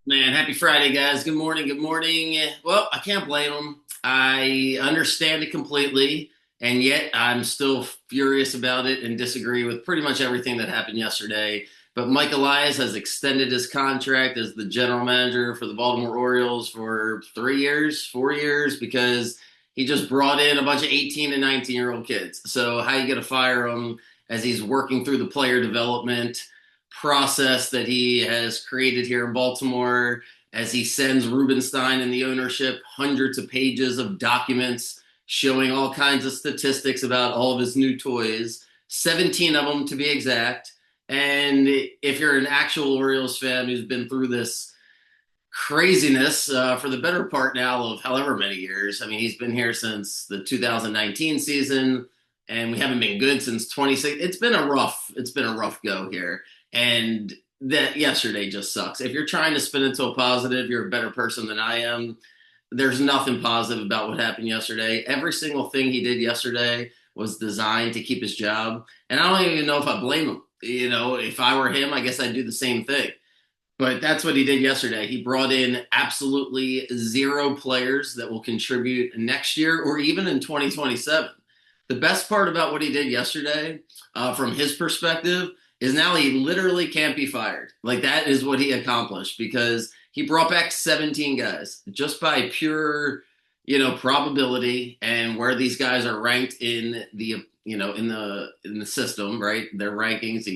Man, happy Friday, guys. Good morning. Good morning. Well, I can't blame them. I understand it completely, and yet I'm still furious about it and disagree with pretty much everything that happened yesterday. But Mike Elias has extended his contract as the general manager for the Baltimore Orioles for 3 years, 4 years, because he just brought in a bunch of 18 and 19-year-old kids. So how you going to fire him as he's working through the player development process that he has created here in Baltimore as he sends Rubenstein and the ownership hundreds of pages of documents showing all kinds of statistics about all of his new toys, 17 of them to be exact. And if you're an actual Orioles fan who's been through this craziness for the better part now of however many years, I mean, he's been here since the 2019 season, and we haven't been good since 26. It's been a rough go here, and that yesterday just sucks. If you're trying to spin it to a positive, you're a better person than I am. There's nothing positive about what happened yesterday. Every single thing he did yesterday was designed to keep his job, and I don't even know if I blame him. If I were him, I guess I'd do the same thing. But that's what he did yesterday. He brought in absolutely zero players that will contribute next year or even in 2027. The best part about what he did yesterday, from his perspective, is now he literally can't be fired. Like, that is what he accomplished because he brought back 17 guys just by pure, probability and where these guys are ranked in the system, right? Their rankings.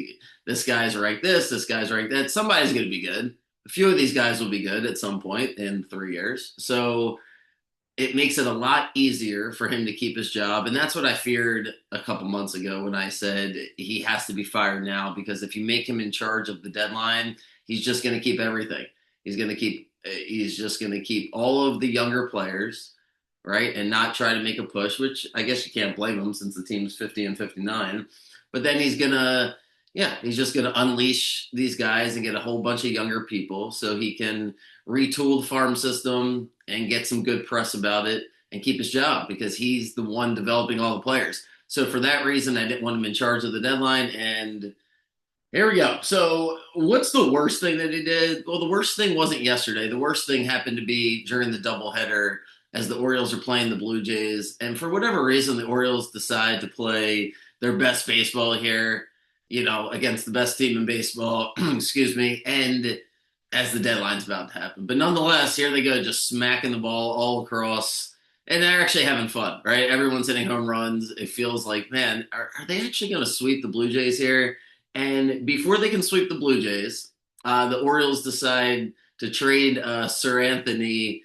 This guy's ranked this guy's ranked that. Somebody's going to be good. A few of these guys will be good at some point in 3 years. So it makes it a lot easier for him to keep his job. And that's what I feared a couple months ago when I said he has to be fired now, because if you make him in charge of the deadline, he's just going to keep everything. He's just going to keep all of the younger players, right? And not try to make a push, which I guess you can't blame him since the team's 50 and 59. But then he's just going to unleash these guys and get a whole bunch of younger people so he can retool the farm system and get some good press about it and keep his job because he's the one developing all the players. So for that reason, I didn't want him in charge of the deadline. And here we go. So what's the worst thing that he did? Well, the worst thing wasn't yesterday. The worst thing happened to be during the doubleheader as the Orioles are playing the Blue Jays. And for whatever reason, the Orioles decide to play their best baseball here, against the best team in baseball, excuse me, and as the deadline's about to happen. But nonetheless, here they go, just smacking the ball all across. And they're actually having fun, right? Everyone's hitting home runs. It feels like, man, are they actually going to sweep the Blue Jays here? And before they can sweep the Blue Jays, the Orioles decide to trade Sir Anthony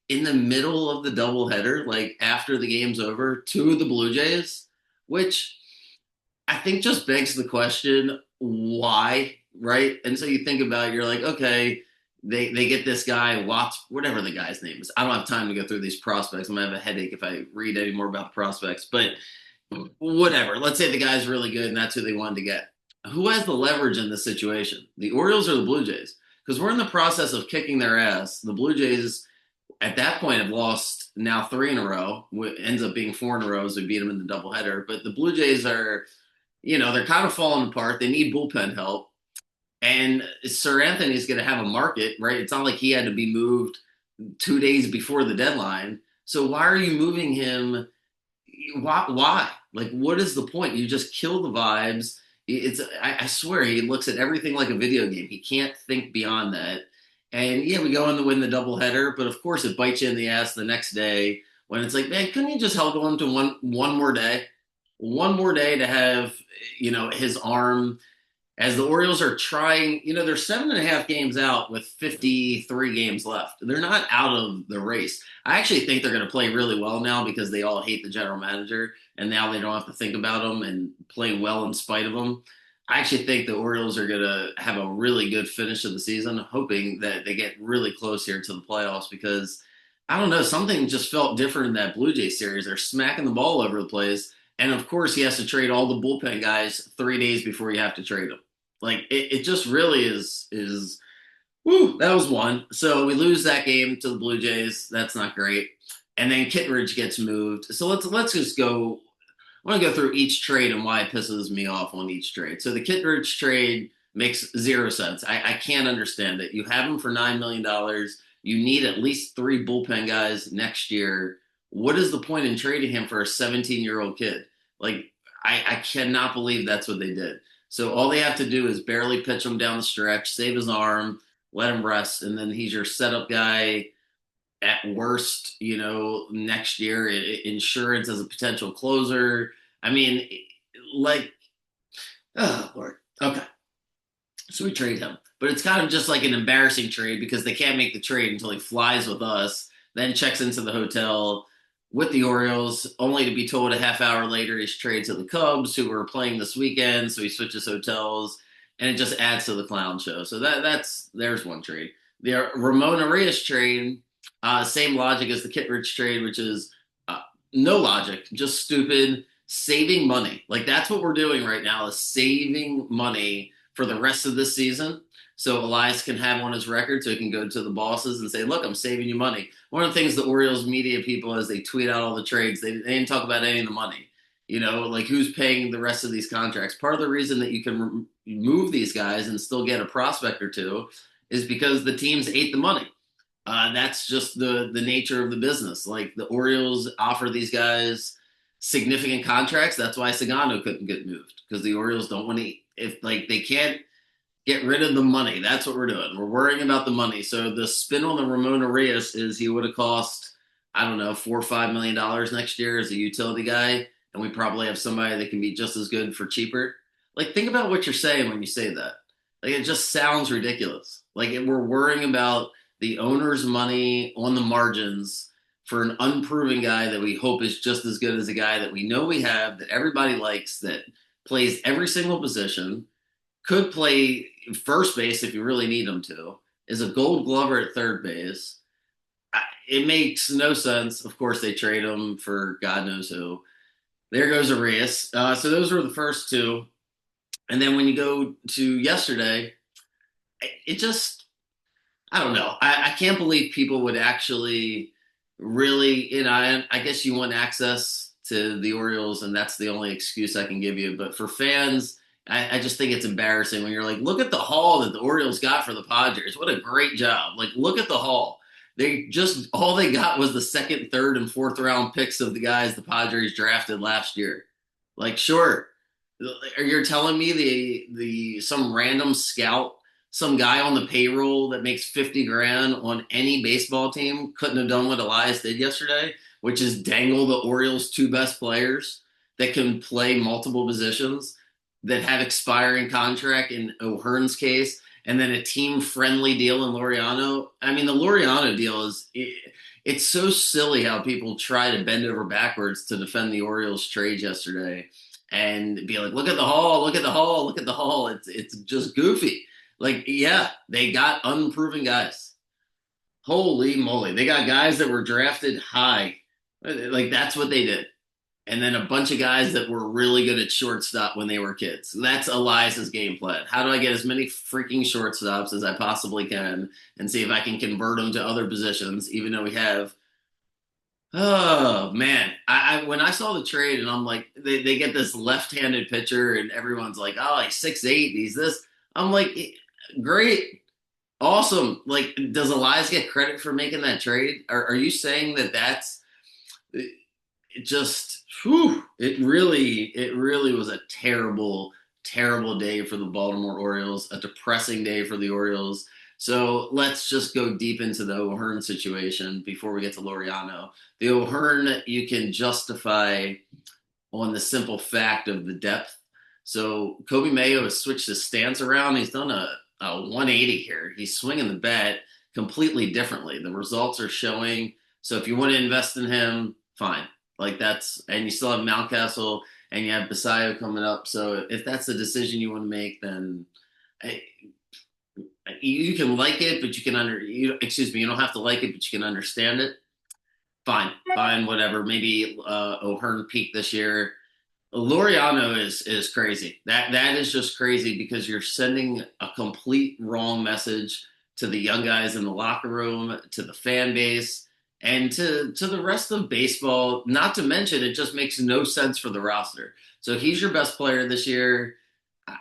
in the middle of the doubleheader, like after the game's over, to the Blue Jays, which I think just begs the question, why, right? And so you think about it, you're like, okay, they get this guy, Watts, whatever the guy's name is. I don't have time to go through these prospects. I'm going to have a headache if I read any more about the prospects, but whatever. Let's say the guy's really good and that's who they wanted to get. Who has the leverage in this situation? The Orioles or the Blue Jays? Because we're in the process of kicking their ass. The Blue Jays at that point have lost now three in a row. Ends up being four in a row as we beat them in the doubleheader. But the Blue Jays are, they're kind of falling apart. They need bullpen help. And Sir Anthony's going to have a market, right? It's not like he had to be moved 2 days before the deadline. So why are you moving him? Why? Like, what is the point? You just kill the vibes. I swear he looks at everything like a video game. He can't think beyond that. And yeah, we go on to win the doubleheader, but of course it bites you in the ass the next day when it's like, man, couldn't you just held on to one more day? One more day to have, his arm as the Orioles are trying, they're 7.5 games out with 53 games left. They're not out of the race. I actually think they're going to play really well now because they all hate the general manager, and now they don't have to think about him and play well in spite of him. I actually think the Orioles are going to have a really good finish of the season, hoping that they get really close here to the playoffs because I don't know, something just felt different in that Blue Jay series. They're smacking the ball over the place. And of course, he has to trade all the bullpen guys 3 days before you have to trade them. Like it just really is. Woo, that was one. So we lose that game to the Blue Jays. That's not great. And then Kittredge gets moved. So let's just go. I want to go through each trade and why it pisses me off on each trade. So the Kittredge trade, Makes zero sense. I can't understand it. You have him for $9 million. You need at least three bullpen guys next year. What is the point in trading him for a 17-year-old kid? Like, I cannot believe that's what they did. So all they have to do is barely pitch him down the stretch, save his arm, let him rest, and then he's your setup guy at worst, next year. Insurance as a potential closer. I mean, like, oh, Lord. Okay. So we trade him. But it's kind of just like an embarrassing trade because they can't make the trade until he flies with us, then checks into the hotel with the Orioles, only to be told a half hour later he's traded to the Cubs, who were playing this weekend. So he switches hotels, and it just adds to the clown show. So there's one trade. The Ramon Arias trade, same logic as the Kittredge trade, which is no logic, just stupid, saving money. Like that's what we're doing right now is saving money for the rest of this season. So Elias can have on his record so he can go to the bosses and say, look, I'm saving you money. One of the things the Orioles media people, as they tweet out all the trades, they didn't talk about any of the money. Like who's paying the rest of these contracts. Part of the reason that you can move these guys and still get a prospect or two is because the teams ate the money. That's just the nature of the business. Like the Orioles offer these guys significant contracts. That's why Sagano couldn't get moved because the Orioles don't want to. If like they can't get rid of the money, that's what we're doing. We're worrying about the money. So the spin on the Ramon Arias is he would have cost I don't know $4 or $5 million next year as a utility guy, and we probably have somebody that can be just as good for cheaper. Like think about what you're saying when you say that. Like it just sounds ridiculous. Like we're worrying about the owner's money on the margins for an unproven guy that we hope is just as good as a guy that we know we have, that everybody likes, that plays every single position, could play first base if you really need him to, is a gold glover at third base. It makes no sense. Of course, they trade him for God knows who. There goes Arias. So those were the first two. And then when you go to yesterday, it just I don't know. I can't believe people would actually really, I guess you want access to the Orioles, and that's the only excuse I can give you. But for fans, I just think it's embarrassing when you're like, look at the haul that the Orioles got for the Padres. What a great job. Like, look at the haul. All they got was the second, third, and fourth round picks of the guys the Padres drafted last year. Like, sure. You're telling me some random scout, some guy on the payroll that makes 50 grand on any baseball team couldn't have done what Elias did yesterday, which is dangle the Orioles' two best players that can play multiple positions, that have expiring contract in O'Hearn's case, and then a team-friendly deal in Laureano. I mean, the Laureano deal it's so silly how people try to bend over backwards to defend the Orioles trade yesterday and be like, look at the haul, look at the haul, look at the haul. It's just goofy. Like, yeah, they got unproven guys. Holy moly. They got guys that were drafted high. Like, that's what they did. And then a bunch of guys that were really good at shortstop when they were kids. That's Elias's game plan. How do I get as many freaking shortstops as I possibly can and see if I can convert them to other positions, even though we have. Oh man, I when I saw the trade and I'm like, they get this left-handed pitcher and everyone's like, oh, he's 6'8", he's this. I'm like, great, awesome. Like, does Elias get credit for making that trade? Are you saying that's it? Just whew, it really was a terrible, terrible day for the Baltimore Orioles, a depressing day for the Orioles. So let's just go deep into the O'Hearn situation before we get to Laureano. The O'Hearn you can justify on the simple fact of the depth. So Kobe Mayo has switched his stance around. He's done a 180 here. He's swinging the bat completely differently. The results are showing. So if you want to invest in him, fine. Like and you still have Mountcastle and you have Basayo coming up. So if that's the decision you want to make, then you can like it, but you don't have to like it, but you can understand it. Fine, whatever. Maybe O'Hearn peaked this year. Laureano is crazy. That is just crazy because you're sending a complete wrong message to the young guys in the locker room, to the fan base, and to the rest of baseball. Not to mention, it just makes no sense for the roster. So he's your best player this year.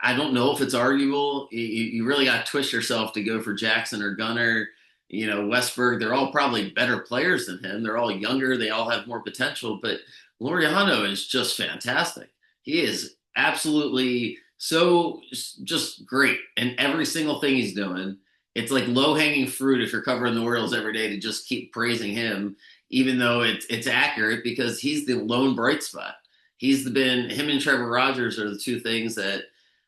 I don't know if it's arguable. You really got to twist yourself to go for Jackson or Gunner. Westberg, they're all probably better players than him. They're all younger. They all have more potential. But Laureano is just fantastic. He is absolutely so just great in every single thing he's doing. It's like low hanging fruit if you're covering the Orioles every day to just keep praising him, even though it's accurate because he's the lone bright spot. He's been him and Trevor Rogers are the two things that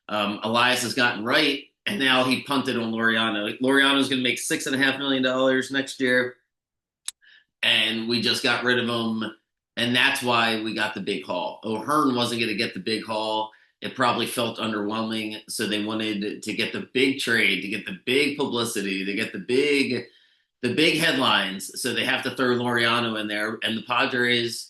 Elias has gotten right, and now he punted on Laureano. Laureano's going to make $6.5 million next year, and we just got rid of him, and that's why we got the big haul. O'Hearn wasn't going to get the big haul. It probably felt underwhelming, so they wanted to get the big trade, to get the big publicity, to get the big headlines. So they have to throw Laureano in there, and the Padres.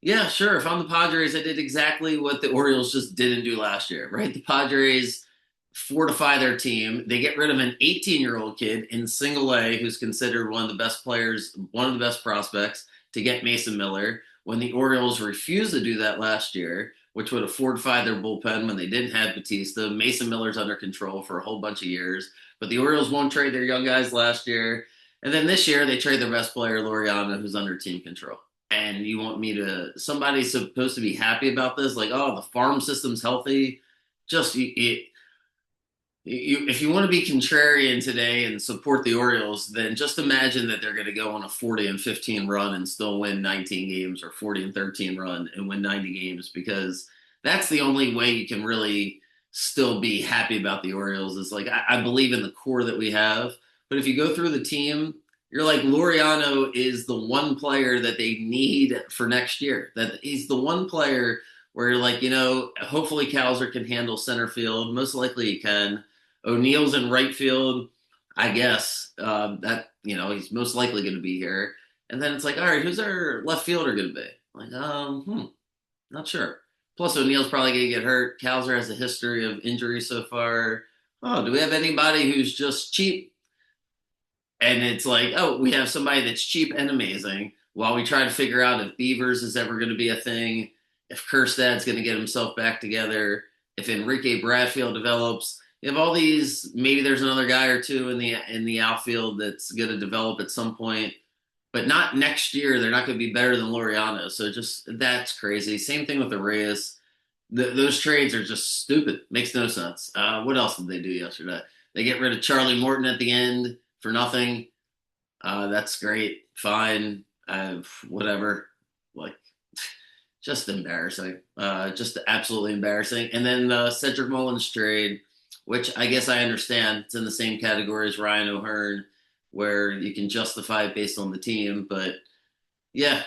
Yeah, sure. If I'm the Padres, I did exactly what the Orioles just didn't do last year, right? The Padres fortify their team. They get rid of an 18-year-old kid in single A who's considered one of the best players, one of the best prospects to get Mason Miller. When the Orioles refused to do that last year, which would have fortified their bullpen when they didn't have Batista, Mason Miller's under control for a whole bunch of years. But the Orioles won't trade their young guys last year. And then this year, they trade their best player, Laureano, who's under team control. And you want me to, somebody's supposed to be happy about this? Like, oh, the farm system's healthy. Just, if you want to be contrarian today and support the Orioles, then just imagine that they're going to go on a 40-15 run and still win 19 games, or 40-13 run and win 90 games, because that's the only way you can really still be happy about the Orioles. Is like, I believe in the core that we have, but if you go through the team, you're like, Laureano is the one player that they need for next year. That he's the one player where you're like, hopefully Calzer can handle center field. Most likely he can. O'Neill's in right field, I guess. That he's most likely going to be here. And then it's like, all right, who's our left fielder going to be? Like, not sure. Plus, O'Neill's probably going to get hurt. Calzer has a history of injury so far. Oh, do we have anybody who's just cheap? And it's like, oh, we have somebody that's cheap and amazing while we try to figure out if Beavers is ever going to be a thing, if Kerstad's going to get himself back together, if Enrique Bradfield develops. You have all these, maybe there's another guy or two in the outfield that's going to develop at some point, but not next year. They're not going to be better than Laureano. So just that's crazy. Same thing with the Reyes. Those trades are just stupid. Makes no sense. What else did they do yesterday? They get rid of Charlie Morton at the end for nothing. That's great. Fine. Whatever. Like, just embarrassing. Just absolutely embarrassing. And then the Cedric Mullins trade, which I guess I understand. It's in the same category as Ryan O'Hearn, where you can justify it based on the team. But yeah,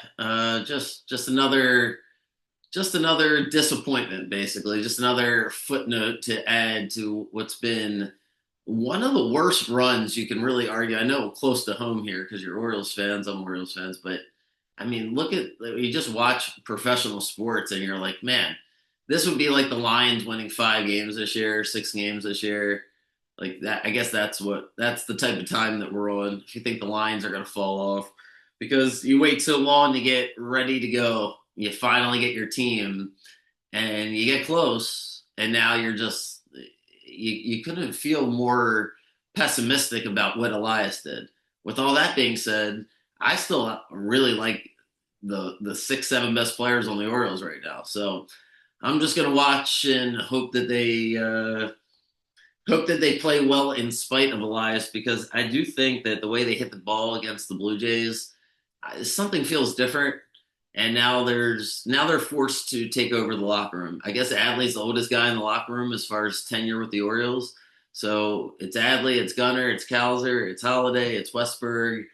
just another disappointment, basically. Just another footnote to add to what's been one of the worst runs you can really argue. I know close to home here because you're Orioles fans, I'm Orioles fans, but I mean, look at you just watch professional sports and you're like, man, this would be like the Lions winning 5 games this year, 6 games this year. Like that, I guess that's the type of time that we're on. If you think the Lions are going to fall off because you wait so long to get ready to go, you finally get your team and you get close, and now you're just you couldn't feel more pessimistic about what Elias did. With all that being said, I still really like the 6, 7 best players on the Orioles right now. So I'm just gonna watch and hope that they play well in spite of Elias, because I do think that the way they hit the ball against the Blue Jays, something feels different. And now they're forced to take over the locker room. I guess Adley's the oldest guy in the locker room as far as tenure with the Orioles. So it's Adley, it's Gunner, it's Calzer, it's Holiday, it's Westberg.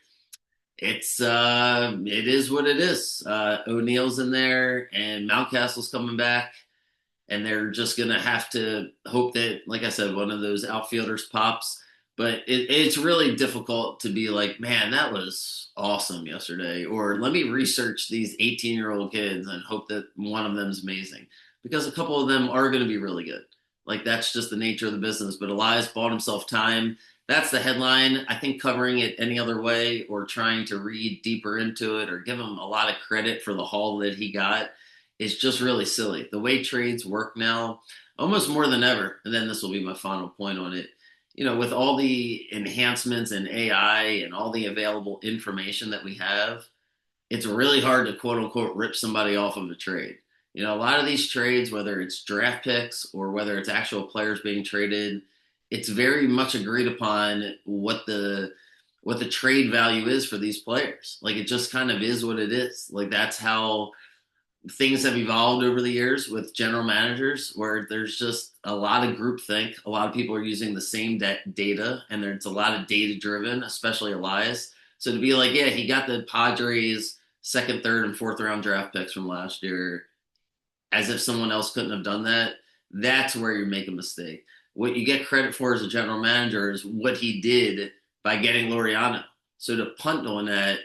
It is what it is. O'Neill's in there, and Mountcastle's coming back, and they're just gonna have to hope that, like I said, one of those outfielders pops. But it's really difficult to be like, man, that was awesome yesterday, or let me research these 18-year-old kids and hope that one of them's amazing, because a couple of them are going to be really good. Like, that's just the nature of the business. But Elias bought himself time. That's the headline. I think covering it any other way or trying to read deeper into it or give him a lot of credit for the haul that he got is just really silly. The way trades work now, almost more than ever. And then this will be my final point on it. With all the enhancements in AI and all the available information that we have, it's really hard to quote unquote rip somebody off of a trade. A lot of these trades, whether it's draft picks or whether it's actual players being traded, it's very much agreed upon what the trade value is for these players. Like it just kind of is what it is. Like that's how things have evolved over the years with general managers, where there's just a lot of groupthink. A lot of people are using the same data, and there's a lot of data driven, especially Elias. So to be like, yeah, he got the Padres second, third, and fourth round draft picks from last year, as if someone else couldn't have done that. That's where you make a mistake. What you get credit for as a general manager is what he did by getting Laureano. So to punt on that,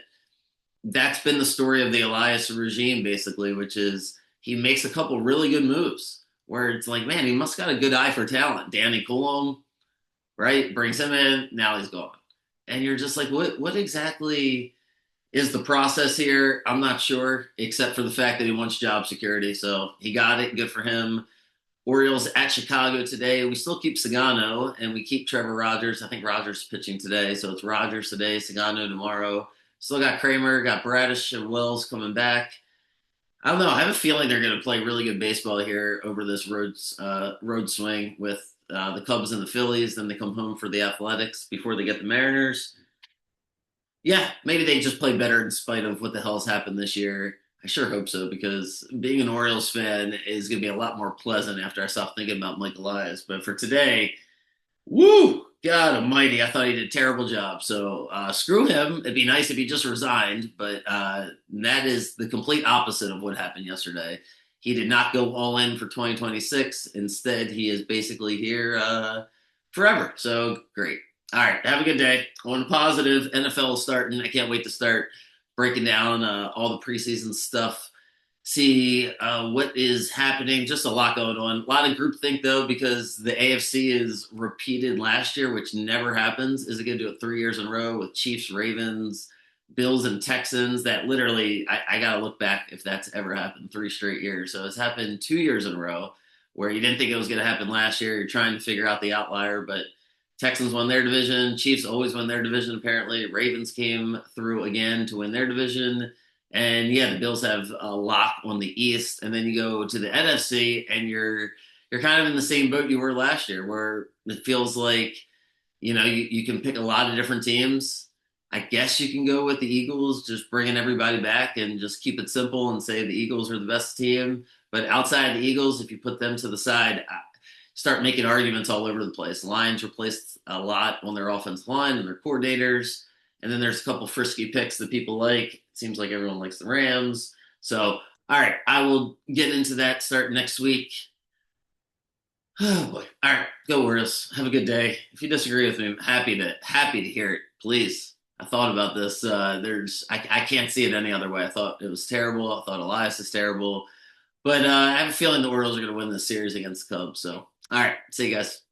that's been the story of the Elias regime, basically, which is he makes a couple really good moves where it's like, man, he must got a good eye for talent. Danny Coulomb, right? Brings him in, now he's gone. And you're just like, what exactly is the process here? I'm not sure, except for the fact that he wants job security. So he got it. Good for him. Orioles at Chicago today. We still keep Sagano and we keep Trevor Rogers. I think Rogers is pitching today. So it's Rogers today, Sagano tomorrow. Still got Kramer, got Bradish and Wells coming back. I don't know. I have a feeling they're going to play really good baseball here over this road swing with the Cubs and the Phillies. Then they come home for the Athletics before they get the Mariners. Yeah, maybe they just play better in spite of what the hell's happened this year. I sure hope so, because being an Orioles fan is going to be a lot more pleasant after I stop thinking about Mike Elias. But for today, woo! God almighty, I thought he did a terrible job. So screw him. It'd be nice if he just resigned, but that is the complete opposite of what happened yesterday. He did not go all in for 2026. Instead, he is basically here forever. So great. All right, have a good day. On positive, NFL is starting. I can't wait to start breaking down all the preseason stuff, see what is happening. Just a lot going on. A lot of groupthink, though, because the AFC is repeated last year, which never happens. Is it going to do it 3 years in a row with Chiefs, Ravens, Bills, and Texans? That literally, I got to look back if that's ever happened 3 straight years. So it's happened 2 years in a row where you didn't think it was going to happen last year. You're trying to figure out the outlier, but Texans won their division. Chiefs always win their division, apparently. Ravens came through again to win their division. And yeah, the Bills have a lock on the East. And then you go to the NFC and you're kind of in the same boat you were last year, where it feels like, you can pick a lot of different teams. I guess you can go with the Eagles, just bringing everybody back and just keep it simple and say the Eagles are the best team. But outside the Eagles, if you put them to the side, start making arguments all over the place. Lions replaced a lot on their offensive line and their coordinators. And then there's a couple frisky picks that people like. It seems like everyone likes the Rams. So, all right, I will get into that start next week. Oh boy. All right, go Orioles. Have a good day. If you disagree with me, I'm happy to hear it. Please. I thought about this. I can't see it any other way. I thought it was terrible. I thought Elias is terrible. But I have a feeling the Orioles are going to win this series against the Cubs. So, all right, see you guys.